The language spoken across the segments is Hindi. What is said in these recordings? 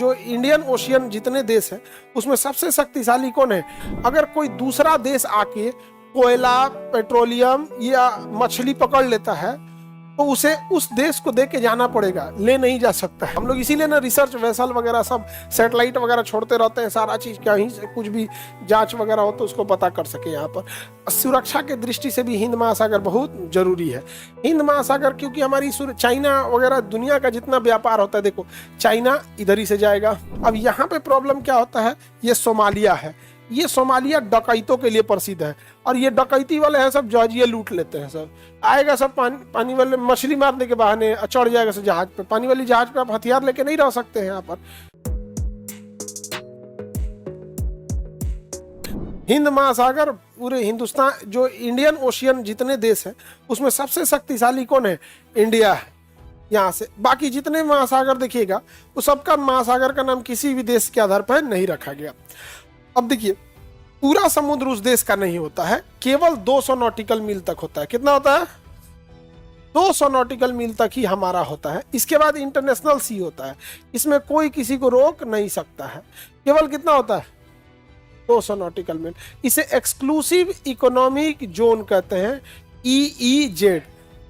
जो इंडियन ओशियन जितने देश हैं उसमें सबसे शक्तिशाली कौन है? अगर कोई दूसरा देश आके कोयला, पेट्रोलियम या मछली पकड़ लेता है तो उसे उस देश को दे के जाना पड़ेगा, ले नहीं जा सकता है। हम लोग इसीलिए ना रिसर्च वेसल वगैरह सब सैटेलाइट वगैरह छोड़ते रहते हैं, सारा चीज कहीं से कुछ भी जांच वगैरह हो तो उसको पता कर सके। यहाँ पर सुरक्षा के दृष्टि से भी हिंद महासागर बहुत जरूरी है। हिंद महासागर क्योंकि हमारी चाइना वगैरह दुनिया का जितना व्यापार होता है, देखो चाइना इधर ही से जाएगा। अब यहाँ पे प्रॉब्लम क्या होता है, ये सोमालिया है, ये सोमालिया डकैतों के लिए प्रसिद्ध है और ये डकैती वाले हैं सब जहाजिए लूट लेते हैं। सब आएगा सब पानी वाले मछली मारने के बहाने चढ़ जाएगा सब जहाज पे। पानी वाली जहाज पे आप हथियार लेके नहीं रह सकते हैं। यहाँ पर हिंद महासागर पूरे हिंदुस्तान, जो इंडियन ओशियन जितने देश हैं उसमें सबसे शक्तिशाली कौन है? इंडिया है। यहाँ से बाकी जितने महासागर देखिएगा वो सबका महासागर का नाम किसी भी देश के आधार पर नहीं रखा गया। अब देखिए पूरा समुद्र उस देश का नहीं होता है, केवल 200 नॉटिकल मील तक होता है। कितना होता है? 200 नॉटिकल मील तक ही हमारा होता है। इसके बाद इंटरनेशनल सी होता है, इसमें कोई किसी को रोक नहीं सकता है। केवल कितना होता है? 200 नॉटिकल मील। इसे एक्सक्लूसिव इकोनॉमिक जोन कहते हैं, EEZ,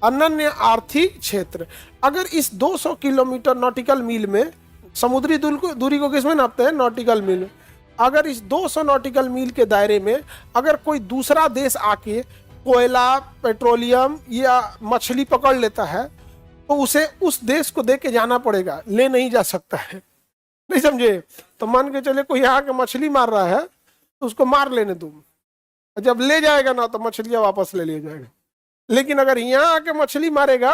अनन्य आर्थिक क्षेत्र। अगर इस 200 किलोमीटर नॉटिकल मील में, समुद्री दूरी को किसमें नापते हैं? नॉटिकल मील। अगर इस 200 नॉटिकल मील के दायरे में अगर कोई दूसरा देश आके कोयला, पेट्रोलियम या मछली पकड़ लेता है तो उसे उस देश को दे के जाना पड़ेगा, ले नहीं जा सकता है। नहीं समझे? तो मान के चले कोई यहाँ के मछली मार रहा है तो उसको मार लेने दो, जब ले जाएगा ना तो मछलियां वापस ले लिया जाएगा। लेकिन अगर यहाँ आके मछली मारेगा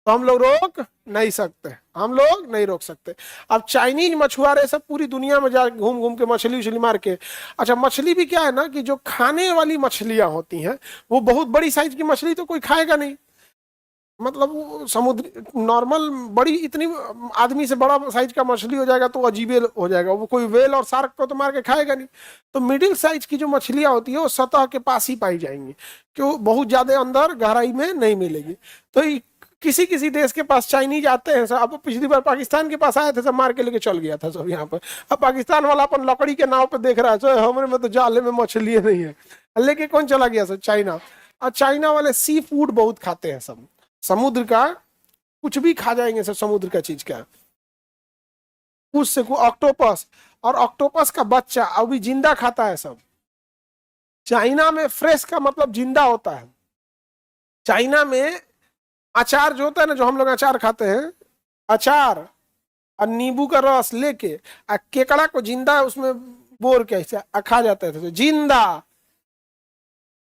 तो हम लोग रोक नहीं सकते, हम लोग नहीं रोक सकते। अब चाइनीज मछुआरे सब पूरी दुनिया में जा घूम घूम के मछली उछली मार के, अच्छा मछली भी क्या है ना कि जो खाने वाली मछलियां होती हैं वो बहुत बड़ी साइज की मछली तो कोई खाएगा नहीं। मतलब समुद्र नॉर्मल बड़ी इतनी आदमी से बड़ा साइज का मछली हो जाएगा तो अजीबे हो जाएगा, वो कोई वेल और शार्क को तो मार के खाएगा नहीं। तो मिडिल साइज की जो मछलियां होती है वो सतह के पास ही पाई जाएंगी, क्यों बहुत ज्यादा अंदर गहराई में नहीं मिलेगी। तो किसी किसी देश के पास चाइनीज आते हैं सब। अब पिछली बार पाकिस्तान के पास आए थे, सब मार के लेके चल गया था सब यहाँ पर। अब पाकिस्तान वाला अपन लकड़ी के नाव पे देख रहा है, सो हमारे में तो जाले में मछली नहीं है, लेके कौन चला गया सर? चाइना। और चाइना वाले सी फूड बहुत खाते हैं सब, समुद्र का कुछ भी खा जाएंगे सब, समुद्र का चीज का कुछ से कुछ। ऑक्टोपस, और ऑक्टोपस का बच्चा अभी जिंदा खाता है सब। चाइना में फ्रेश का मतलब जिंदा होता है। चाइना में अचार जो होता है ना, जो हम लोग अचार खाते हैं, अचार और नींबू का रस लेके केकड़ा को जिंदा उसमें बोर के खा जाते हैं जिंदा।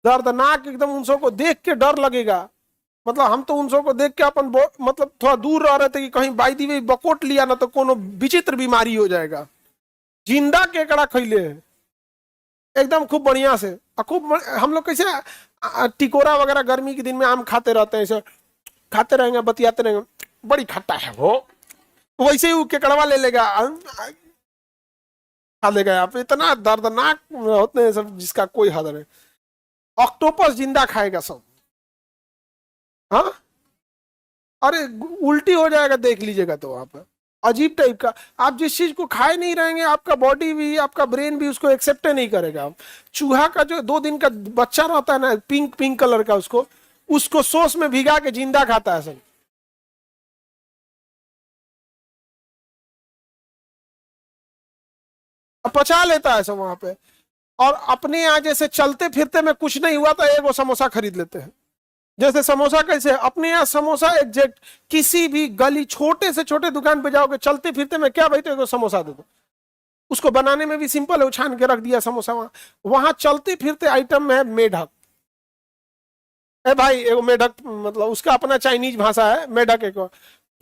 दर्दनाक एकदम, उन को देख के डर लगेगा। मतलब हम तो उन को देख के अपन मतलब थोड़ा दूर रह रहे थे कि कहीं बाई दी बकोट लिया ना तो कोनो विचित्र बीमारी हो जाएगा। जिंदा केकड़ा खैले एकदम खूब बढ़िया से। खूब हम लोग कैसे टिकोरा वगैरह गर्मी के दिन में आम खाते रहते हैं, ऐसे खाते रहेंगे, बतियाते रहेंगे, बड़ी खट्टा है वो, वैसे ही केकड़वा ले लेगा खा लेगा। यहाँ पे इतना दर्दनाक होते हैं सब जिसका कोई हद नहीं। ऑक्टोपस जिंदा खाएगा सब। हाँ, अरे उल्टी हो जाएगा, देख लीजिएगा तो वहां पर अजीब टाइप का। आप जिस चीज को खाए नहीं रहेंगे आपका बॉडी भी, आपका ब्रेन भी उसको एक्सेप्ट नहीं करेगा। चूहा का जो 2 दिन का बच्चा रहता है ना, पिंक पिंक कलर का, उसको सॉस में भिगा के जिंदा खाता है सब। पचा लेता है सब वहां पे। और अपने यहाँ जैसे चलते फिरते में कुछ नहीं हुआ तो एक वो समोसा खरीद लेते हैं। जैसे समोसा कैसे, अपने यहाँ समोसा एग्जैक्ट किसी भी गली छोटे से छोटे दुकान पे जाओगे, चलते फिरते में क्या भाई तो एक समोसा दे दो। उसको बनाने में भी सिंपल है, छान के रख दिया समोसा। वहां चलते फिरते आइटम में है मेढक। ए भाई एगो मेढक, मतलब उसका अपना चाइनीज भाषा है मेढक। एक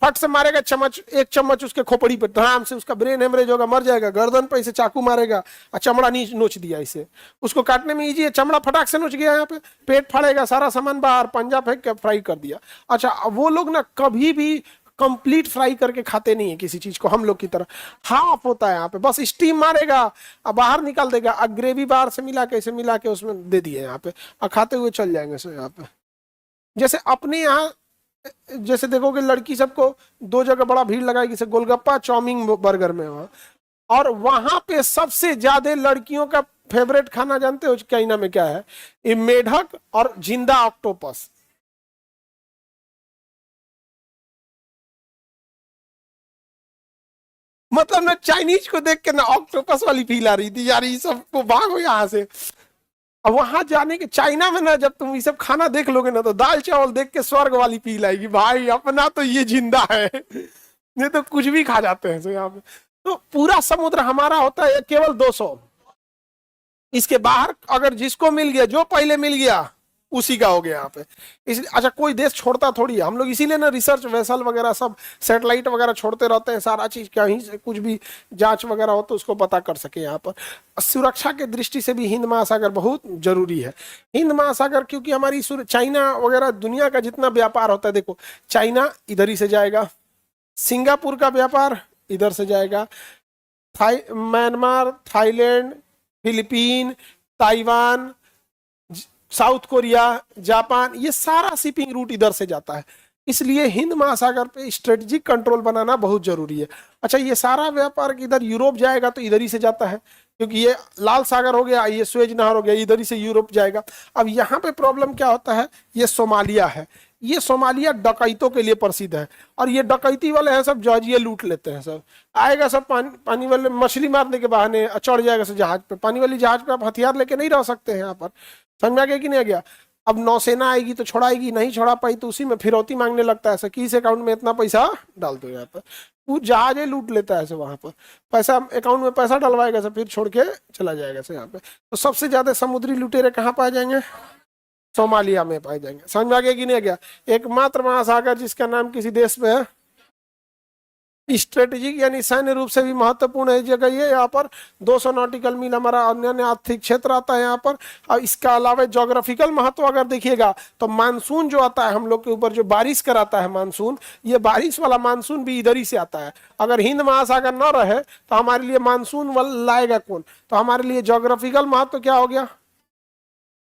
फट से मारेगा चम्मच, 1 चम्मच उसके खोपड़ी पे, धड़ाम से उसका ब्रेन हेमरेज होगा, मर जाएगा। गर्दन पे इसे चाकू मारेगा और चमड़ा नोच दिया इसे। उसको काटने में इजी है, चमड़ा फटाक से नोच गया यहाँ पे, पेट फाड़ेगा, सारा सामान बाहर, पंजा फेंक के फ्राई कर दिया। अच्छा वो लोग ना कभी भी कंप्लीट फ्राई करके खाते नहीं है किसी चीज को हम लोग की तरह। हाफ होता है यहाँ पे, बस स्टीम मारेगा और बाहर निकाल देगा, और ग्रेवी बाहर से मिला के इसे मिला के उसमें दे दिए यहाँ पे, और खाते हुए चल जाएंगे सो यहाँ पे। जैसे अपने यहाँ जैसे देखोगे लड़की सबको दो जगह बड़ा भीड़ लगाएगी, जैसे गोलगप्पा चाउमीन बर्गर में वहाँ, और वहां पे सबसे ज्यादा लड़कियों का फेवरेट खाना जानते हो चाइना में क्या है? ये मेढक और जिंदा ऑक्टोपस। मतलब ना चाइनीज को देख के ना ऑक्टोपस वाली फील आ रही थी यार, ये सबको भागो यहाँ से। अब वहां जाने के चाइना में ना जब तुम ये सब खाना देख लोगे ना, तो दाल चावल देख के स्वर्ग वाली फील आएगी भाई, अपना तो ये जिंदा है। नहीं तो कुछ भी खा जाते हैं यहाँ पे। तो पूरा समुद्र हमारा होता है केवल 200, इसके बाहर अगर जिसको मिल गया, जो पहले मिल गया उसी का हो गया यहाँ पे। इसलिए अच्छा कोई देश छोड़ता थोड़ी है, हम लोग इसीलिए ना रिसर्च वेसल वगैरह सब सैटेलाइट वगैरह छोड़ते रहते हैं, सारा चीज कहीं से कुछ भी जांच वगैरह हो तो उसको पता कर सके यहाँ पर। सुरक्षा के दृष्टि से भी हिंद महासागर बहुत जरूरी है। हिंद महासागर क्योंकि हमारी चाइना वगैरह दुनिया का जितना व्यापार होता है, देखो चाइना इधर ही से जाएगा, सिंगापुर का व्यापार इधर से जाएगा, Myanmar, Thailand, Philippine, Taiwan, south Korea, Japan, ये सारा शिपिंग रूट इधर से जाता है। इसलिए हिंद महासागर पे स्ट्रेटेजिक कंट्रोल बनाना बहुत जरूरी है। अच्छा ये सारा व्यापार इधर यूरोप जाएगा तो इधर ही से जाता है, क्योंकि ये लाल सागर हो गया, ये स्वेज नहर हो गया, इधर ही से यूरोप जाएगा। अब यहाँ पे प्रॉब्लम क्या होता है, ये सोमालिया है, ये सोमालिया डकैतों के लिए प्रसिद्ध है, और ये डकैती वाले हैं सब जहाजिए लूट लेते हैं सब। आएगा सब पानी वाले मछली मारने के बहाने चढ़ जाएगा सब जहाज पे, पानी वाली जहाज पे आप हथियार लेके नहीं रह सकते हैं यहाँ पर, समझ में आ गया कि नहीं आ गया? अब नौसेना आएगी तो छोड़ाएगी, नहीं छोड़ा पाई तो उसी में फिरौती मांगने लगता है, सर किस अकाउंट में इतना पैसा डाल दो यहाँ पर, वो जहाज लूट लेता है सर, वहां पर पैसा अकाउंट में पैसा डलवाएगा सर, फिर छोड़ के चला जाएगा सर यहाँ पे। तो सबसे ज्यादा समुद्री लुटेरे कहाँ पाए जाएंगे? सोमालिया में पाए जाएंगे। समझ में आ गया कि नहीं आ गया? एकमात्र महासागर जिसका नाम किसी देश में है, स्ट्रेटेजिक यानी सैन्य रूप से भी महत्वपूर्ण है जगह ये, यहाँ पर 200 नॉटिकल मील हमारा अन्य आर्थिक क्षेत्र आता है यहाँ पर। और इसका अलावा जोग्राफिकल महत्व अगर देखिएगा तो मानसून जो आता है हम लोग के ऊपर, जो बारिश कराता है मानसून, ये बारिश वाला मानसून भी इधर ही से आता है। अगर हिंद महासागर न रहे तो हमारे लिए मानसून लाएगा कौन? तो हमारे लिए जोग्राफिकल महत्व क्या हो गया?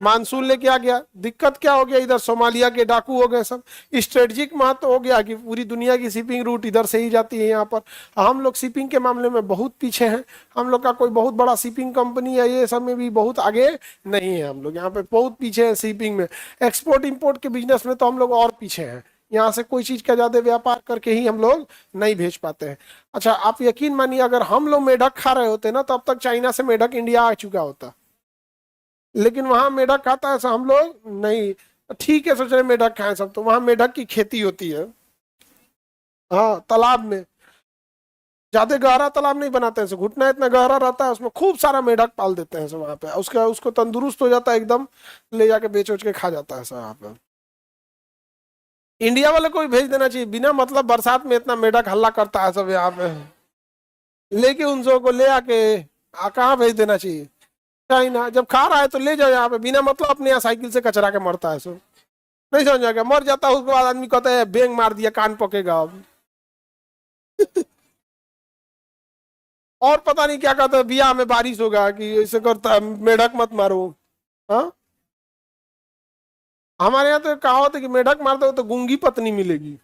मानसून लेके आ गया। दिक्कत क्या हो गया? इधर सोमालिया के डाकू हो गए सब। स्ट्रेटेजिक महत्व हो गया कि पूरी दुनिया की शिपिंग रूट इधर से ही जाती है यहाँ पर। हम लोग शिपिंग के मामले में बहुत पीछे हैं, हम लोग का कोई बहुत बड़ा शिपिंग कंपनी है ये सब में भी बहुत आगे नहीं है, हम लोग यहाँ पे बहुत पीछे हैं शिपिंग में। एक्सपोर्ट इम्पोर्ट के बिजनेस में तो हम लोग और पीछे हैं, यहाँ से कोई चीज का ज्यादा व्यापार करके ही हम लोग नहीं भेज पाते हैं। अच्छा आप यकीन मानिए अगर हम लोग मेढक खा रहे होते ना, तब तक चाइना से मेढक इंडिया आ चुका होता, लेकिन वहां मेढक खाता है हम लोग नहीं। ठीक है सोच रहे मेढक खाएं सब, तो वहां मेढक की खेती होती है, हाँ तालाब में, ज्यादा गहरा तालाब नहीं बनाते हैं, घुटना इतना गहरा रहता है, उसमें खूब सारा मेढक पाल देते हैं सब वहां पे, उसका उसको तंदुरुस्त हो जाता है एकदम, ले जाके बेच उच के खा जाता है सब वहां पे। इंडिया वाले को भी भेज देना चाहिए, बिना मतलब बरसात में इतना मेढक हल्ला करता है सब यहाँ पे, लेके उन सबको को ले आके कहाँ भेज देना चाहिए? चाइना। जब खा रहा है तो ले जाओ यहाँ पे, बिना मतलब अपने यहाँ साइकिल से कचरा के मरता है सो, नहीं समझ आ गया? मर जाता है उसके बाद आदमी कहता है बेंग मार दिया, कान पकेगा अब। और पता नहीं क्या कहता है, बिया में बारिश होगा कि ऐसे करता है, मेढक मत मारो। हाँ हमारे यहाँ तो कहावत है कि मेढक मारते हो तो गूंगी पत्नी मिलेगी।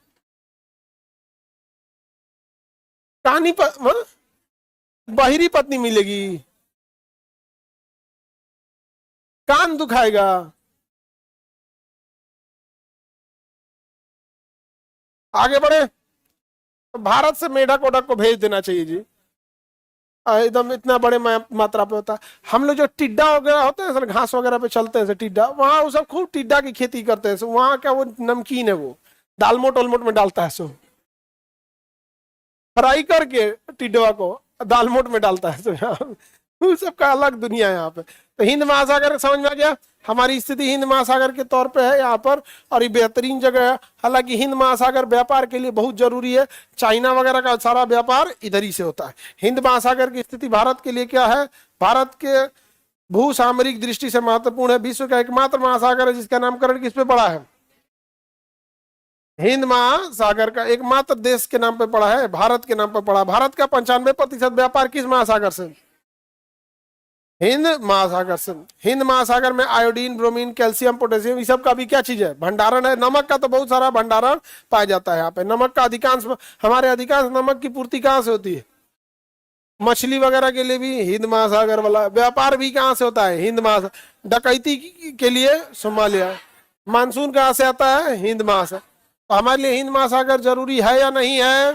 कहानी बहिरी पत्नी मिलेगी, कान दुखाएगा। आगे बढ़े, भारत से मेढक ओढक को भेज देना चाहिए जी, एकदम इतना बड़े मात्रा पे होता है। हम लोग जो टिड्डा वगैरह होते हैं सर, घास वगैरह पे चलते हैं सर टिड्डा, वहां वो सब खूब टिड्डा की खेती करते हैं सर, वहां क्या वो नमकीन है, वो दालमोट वलमोट में डालता है सो, फ्राई करके टिड्डवा को दालमोट में डालता है सो। उन सबका अलग दुनिया है यहाँ पे। तो हिंद महासागर समझ में आ गया, हमारी स्थिति हिंद महासागर के तौर पे है यहाँ पर, और ये बेहतरीन जगह है। हालांकि हिंद महासागर व्यापार के लिए बहुत जरूरी है, चाइना वगैरह का सारा व्यापार इधर ही से होता है। हिंद महासागर की स्थिति भारत के लिए क्या है? भारत के भू सामरिक दृष्टि से महत्वपूर्ण है, विश्व का एकमात्र महासागर है जिसका नामकरण किस पे पड़ा है? हिंद महासागर का एकमात्र देश के नाम पे पड़ा है, भारत के नाम पे पड़ा। भारत का 95% व्यापार किस महासागर से? हिंद महासागर से, हिंद महासागर में आयोडीन, ब्रोमीन, कैल्शियम, पोटेशियम, ये सब का भी क्या चीज है, भंडारण है। नमक का तो बहुत सारा भंडारण पाया जाता है यहाँ पे। नमक का अधिकांश, हमारे अधिकांश नमक की पूर्ति कहाँ से होती है? मछली वगैरह के लिए भी हिंद महासागर वाला, व्यापार भी कहाँ से होता है? हिंद महासागर। डकैती के लिए सोमालिया। मानसून कहाँ से आता है? हिंद महासागर। तो हमारे लिए हिंद महासागर जरूरी है या नहीं है?